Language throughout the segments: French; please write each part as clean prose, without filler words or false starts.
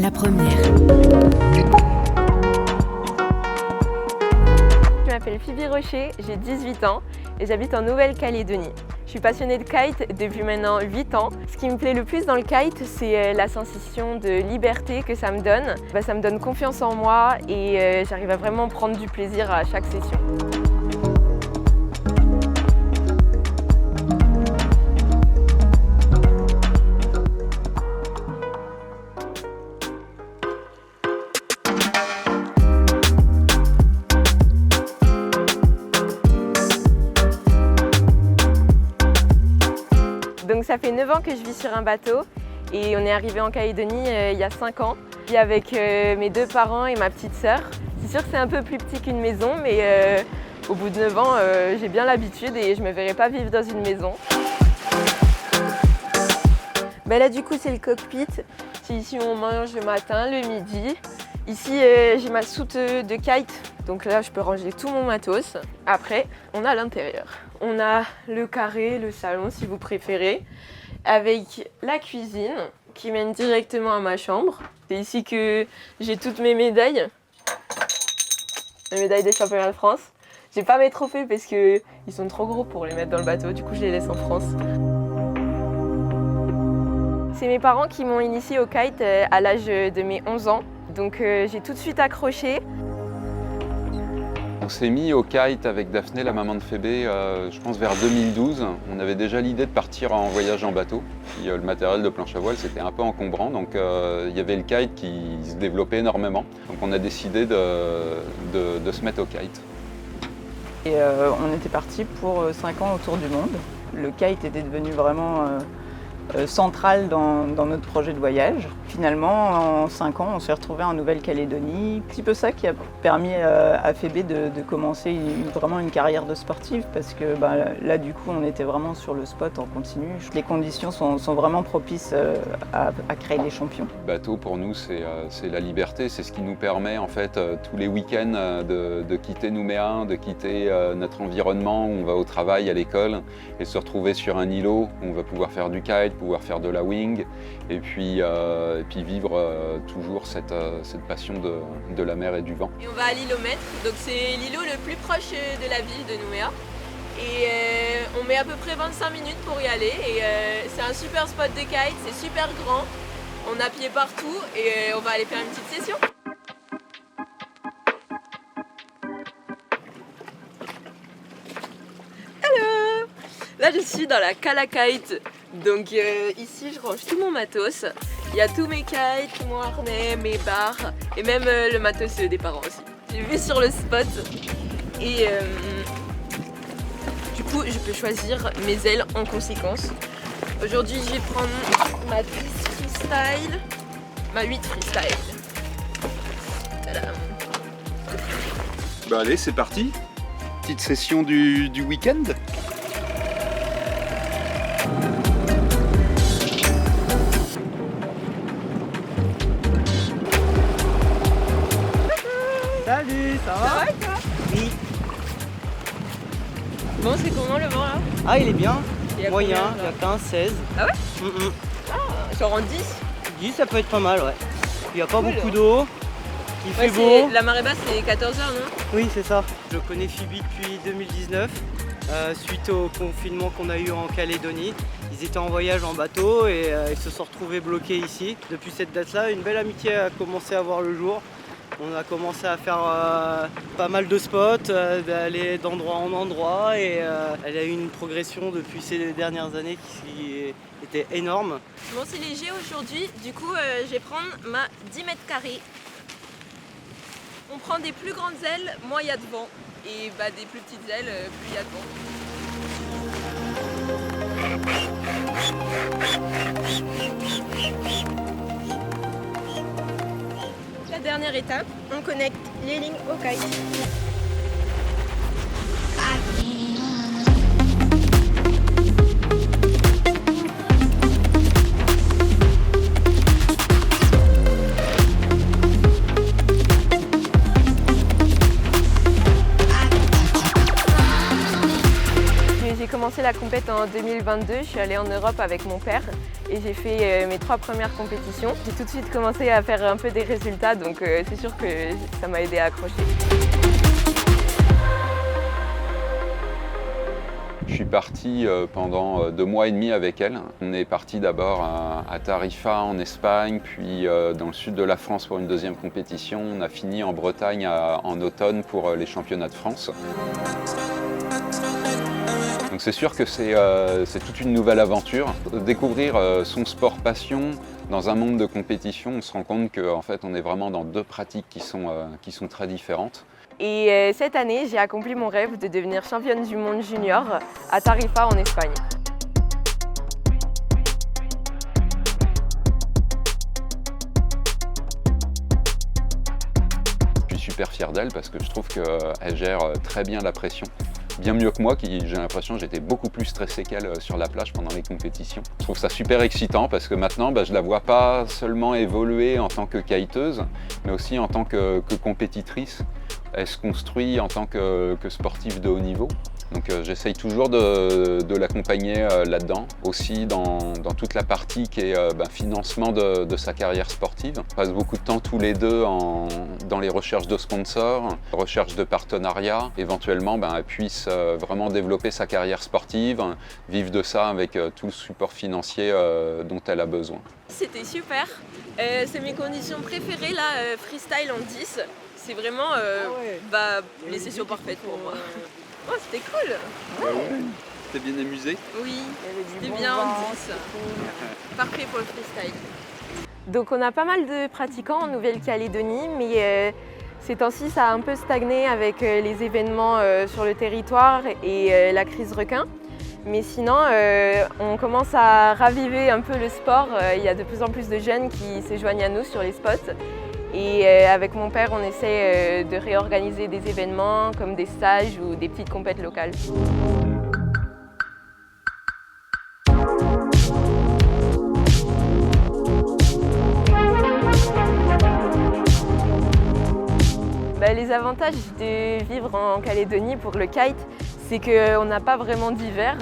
la première. Je m'appelle Phoebe Rocher, j'ai 18 ans et j'habite en Nouvelle-Calédonie. Je suis passionnée de kite depuis maintenant 8 ans. Ce qui me plaît le plus dans le kite, c'est la sensation de liberté que ça me donne. Ça me donne confiance en moi et j'arrive à vraiment prendre du plaisir à chaque session. Donc ça fait 9 ans que je vis sur un bateau et on est arrivé en Calédonie il y a 5 ans. Je vis avec mes 2 parents et ma petite sœur. C'est sûr que c'est un peu plus petit qu'une maison, mais au bout de 9 ans, j'ai bien l'habitude et je ne me verrai pas vivre dans une maison. Là du coup c'est le cockpit. C'est ici où on mange le matin, le midi. Ici j'ai ma soute de kite, donc là je peux ranger tout mon matos. Après on a l'intérieur. On a le carré, le salon si vous préférez, avec la cuisine qui mène directement à ma chambre. C'est ici que j'ai toutes mes médailles. Les médailles des championnats de France. J'ai pas mes trophées parce qu'ils sont trop gros pour les mettre dans le bateau, du coup je les laisse en France. C'est mes parents qui m'ont initiée au kite à l'âge de mes 11 ans. Donc j'ai tout de suite accroché. On s'est mis au kite avec Daphné, la maman de Phébé, je pense vers 2012. On avait déjà l'idée de partir en voyage en bateau. Puis, le matériel de planche à voile, c'était un peu encombrant, donc il y avait le kite qui se développait énormément. Donc on a décidé de se mettre au kite. Et on était parti pour 5 ans autour du monde. Le kite était devenu vraiment central dans notre projet de voyage. Finalement, en 5 ans, on s'est retrouvé en Nouvelle-Calédonie. Un petit peu ça qui a permis à Phébé de commencer vraiment une carrière de sportive parce que là, du coup, on était vraiment sur le spot en continu. Les conditions sont vraiment propices à créer des champions. Le bateau, pour nous, c'est la liberté. C'est ce qui nous permet, en fait, tous les week-ends de quitter Nouméa, de quitter notre environnement où on va au travail, à l'école et se retrouver sur un îlot où on va pouvoir faire du kite, pouvoir faire de la wing et puis vivre toujours cette passion de la mer et du vent. Et on va à l'îlomètre, donc c'est l'îlot le plus proche de la ville de Nouméa. Et on met à peu près 25 minutes pour y aller et c'est un super spot de kite, c'est super grand. On a pied partout et on va aller faire une petite session. Hello! Là je suis dans la cale à kite. Donc ici je range tout mon matos, il y a tous mes kites, mon harnais, mes barres et même le matos des parents aussi. J'ai vu sur le spot et du coup je peux choisir mes ailes en conséquence. Aujourd'hui je vais prendre ma 10 freestyle, ma 8 freestyle. Tadam. Allez, c'est parti. Petite session du week-end. Salut, ça va? Ça va et toi? Oui. Bon c'est comment le vent là? Ah, il est bien. Il y a Moyen, combien, là? il y a 15, 16. Ah ouais? Genre en 10? 10, ça peut être pas mal, ouais. Il n'y a pas Cool. beaucoup d'eau. Il fait Ouais, beau. la marée basse c'est 14h non? Oui, c'est ça. Je connais Phoebe depuis 2019, suite au confinement qu'on a eu en Calédonie. Ils étaient en voyage en bateau et ils se sont retrouvés bloqués ici. Depuis cette date-là, une belle amitié a commencé à voir le jour. On a commencé à faire pas mal de spots, d'aller d'endroit en endroit et elle a eu une progression depuis ces dernières années qui était énorme. Bon c'est léger aujourd'hui, du coup je vais prendre ma 10 mètres carrés. On prend des plus grandes ailes, moins il y a de vent. Et des plus petites ailes, plus il y a de vent. La dernière étape, on connecte les lignes au kite. J'ai commencé la compète en 2022, je suis allée en Europe avec mon père et j'ai fait mes 3 premières compétitions. J'ai tout de suite commencé à faire un peu des résultats, donc c'est sûr que ça m'a aidé à accrocher. Je suis parti pendant 2 mois et demi avec elle. On est parti d'abord à Tarifa en Espagne, puis dans le sud de la France pour une deuxième compétition. On a fini en Bretagne en automne pour les championnats de France. Donc c'est sûr que c'est toute une nouvelle aventure. Découvrir son sport passion dans un monde de compétition, on se rend compte qu'en fait on est vraiment dans 2 pratiques qui sont très différentes. Et cette année, j'ai accompli mon rêve de devenir championne du monde junior à Tarifa en Espagne. Je suis super fier d'elle parce que je trouve qu'elle gère très bien la pression. Bien mieux que moi, qui j'ai l'impression que j'étais beaucoup plus stressé qu'elle sur la plage pendant les compétitions. Je trouve ça super excitant parce que maintenant, je la vois pas seulement évoluer en tant que kiteuse, mais aussi en tant que compétitrice. Elle se construit en tant que sportive de haut niveau. Donc j'essaye toujours de l'accompagner là-dedans, aussi dans toute la partie qui est financement de sa carrière sportive. On passe beaucoup de temps tous les deux dans les recherches de sponsors, recherche de partenariats. Éventuellement, elle puisse vraiment développer sa carrière sportive, vivre de ça avec tout le support financier dont elle a besoin. C'était super. C'est mes conditions préférées là, freestyle en 10. C'est vraiment les sessions parfaites pour moi. Oh, c'était cool. T'es bien amusé? Oui, c'était bien en 10. Parfait pour le freestyle. Donc on a pas mal de pratiquants en Nouvelle-Calédonie, mais ces temps-ci ça a un peu stagné avec les événements sur le territoire et la crise requin. Mais sinon, on commence à raviver un peu le sport. Il y a de plus en plus de jeunes qui se joignent à nous sur les spots. Et avec mon père, on essaie de réorganiser des événements comme des stages ou des petites compètes locales. Les avantages de vivre en Calédonie pour le kite, c'est qu'on n'a pas vraiment d'hiver.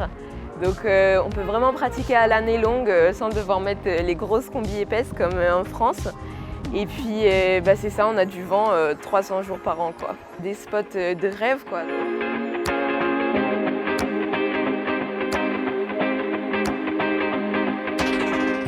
Donc on peut vraiment pratiquer à l'année longue sans devoir mettre les grosses combis épaisses comme en France. Et puis c'est ça, on a du vent 300 jours par an, quoi. Des spots de rêve, quoi.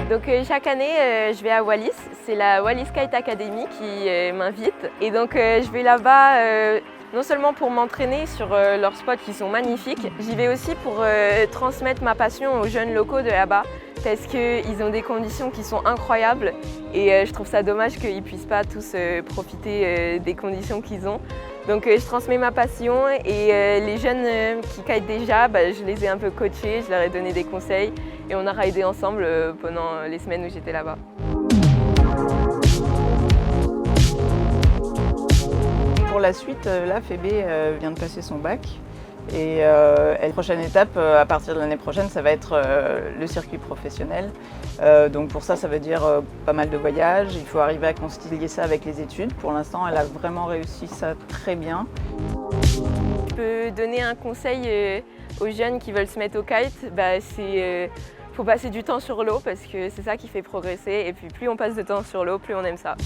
Donc chaque année, je vais à Wallis. C'est la Wallis Kite Academy qui m'invite. Et donc je vais là-bas non seulement pour m'entraîner sur leurs spots qui sont magnifiques, j'y vais aussi pour transmettre ma passion aux jeunes locaux de là-bas parce qu'ils ont des conditions qui sont incroyables et je trouve ça dommage qu'ils ne puissent pas tous profiter des conditions qu'ils ont. Donc je transmets ma passion et les jeunes qui kitent déjà, je les ai un peu coachés, je leur ai donné des conseils et on a ridé ensemble pendant les semaines où j'étais là-bas. Pour la suite, là, Phébé vient de passer son bac et la prochaine étape, à partir de l'année prochaine, ça va être le circuit professionnel. Donc pour ça, ça veut dire pas mal de voyages. Il faut arriver à concilier ça avec les études. Pour l'instant, elle a vraiment réussi ça très bien. Je peux donner un conseil aux jeunes qui veulent se mettre au kite, c'est faut passer du temps sur l'eau parce que c'est ça qui fait progresser et puis plus on passe de temps sur l'eau, plus on aime ça.